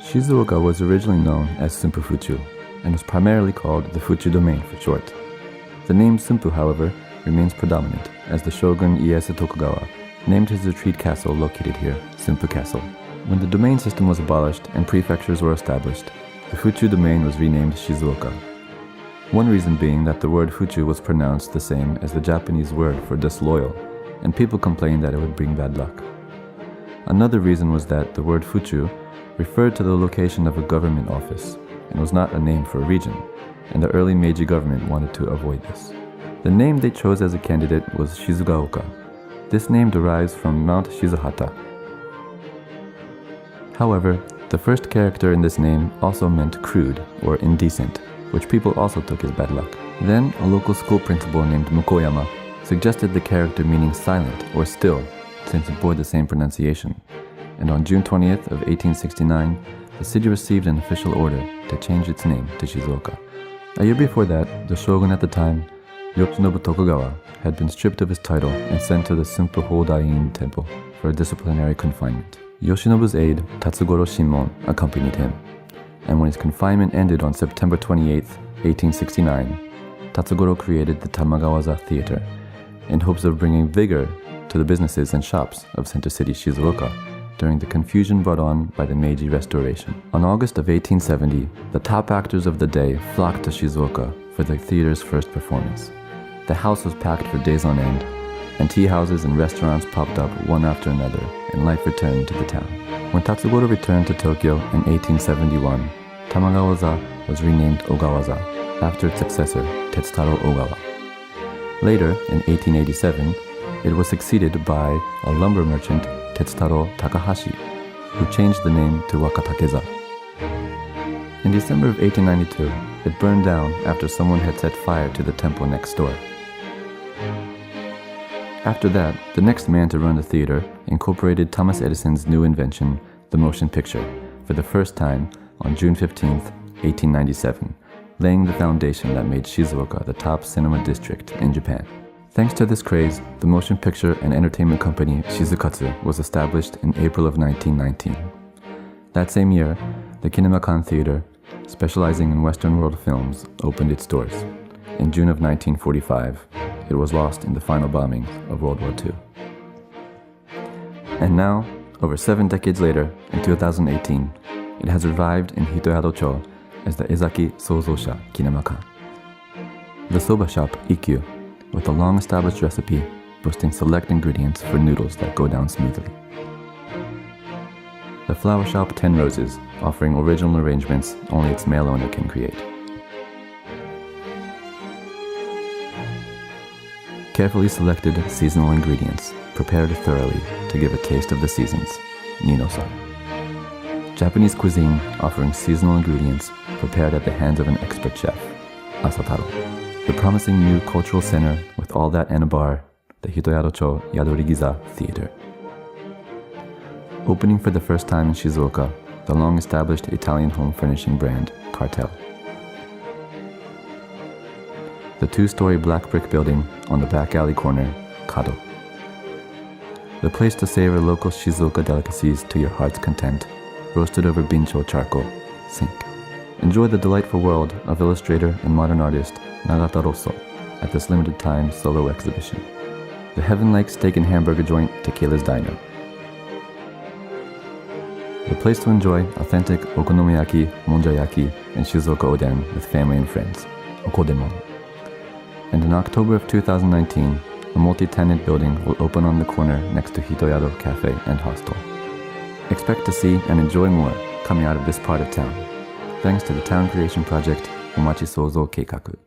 Shizuoka was originally known as Sunpu Fuchu and was primarily called the Fuchu domain for short. The name Sunpu, however, remains predominant as the shogun Ieyasu Tokugawa named his retreat castle located here Sunpu Castle. When the domain system was abolished and prefectures were established, the Fuchu domain was renamed Shizuoka. One reason being that the word Fuchu was pronounced the same as the Japanese word for disloyal, and people complained that it would bring bad luck. Another reason was that the word Fuchu referred to the location of a government office and was not a name for a region, and the early Meiji government wanted to avoid this. The name they chose as a candidate was Shizugaoka. This name derives from Mount Shizuhata. However, the first character in this name also meant crude or indecent, which people also took as bad luck. Then, a local school principal named Mukoyama suggested the character meaning silent or still, since it bore the same pronunciation. And on June 20th of 1869, the city received an official order to change its name to Shizuoka. A year before that, the shogun at the time, Yoshinobu Tokugawa, had been stripped of his title and sent to the Sunpu Hodain temple for disciplinary confinement. Yoshinobu's aide, Tatsugoro Shimon, accompanied him, and when his confinement ended on September 28, 1869, Tatsugoro created the Tamagawaza Theater in hopes of bringing vigor to the businesses and shops of Center City Shizuoka during the confusion brought on by the Meiji Restoration. On August of 1870, the top actors of the day flocked to Shizuoka for the theater's first performance. The house was packed for days on end, and tea houses and restaurants popped up one after another, and life returned to the town. When Tatsugoro returned to Tokyo in 1871, Tamagawaza was renamed Ogawaza, after its successor, Tetsutaro Ogawa. Later, in 1887, it was succeeded by a lumber merchant, Tetsutaro Takahashi, who changed the name to Wakatakeza. In December of 1892, it burned down after someone had set fire to the temple next door. After that, the next man to run the theater incorporated Thomas Edison's new invention, the motion picture, for the first time on June 15, 1897, laying the foundation that made Shizuoka the top cinema district in Japan. Thanks to this craze, the motion picture and entertainment company Shizukatsu was established in April of 1919. That same year, the Kinemakan Theater, specializing in Western world films, opened its doors. In June of 1945, it was lost in the final bombings of World War II. And now, over 7 decades later, in 2018, it has revived in Hitoyado-cho as the OMACHI創造者 Kinemakan. The soba shop Ikkyu, with a long-established recipe boasting select ingredients for noodles that go down smoothly. The flower shop 10 Roses, offering original arrangements only its male owner can create. Carefully selected seasonal ingredients, prepared thoroughly to give a taste of the seasons, Nino-san. Japanese cuisine offering seasonal ingredients prepared at the hands of an expert chef, Asataro. The promising new cultural center with all that and a bar, the Hitoyado-cho Yadori-giza Theater. Opening for the first time in Shizuoka, the long-established Italian home furnishing brand, Cartel. The 2-story black brick building on the back alley corner, Kado. The place to savor local Shizuoka delicacies to your heart's content, roasted over bincho charcoal, Sink. Enjoy the delightful world of illustrator and modern artist Nagata Rosso at this limited time solo exhibition. The Heaven Lake Steak and Hamburger Joint Tequila's Diner. The place to enjoy authentic okonomiyaki, monjayaki, and Shizuoka oden with family and friends, Okodemon. And in October of 2019, a multi-tenant building will open on the corner next to Hitoyado Cafe and Hostel. Expect to see and enjoy more coming out of this part of town, thanks to the town creation project OMACHI創造計画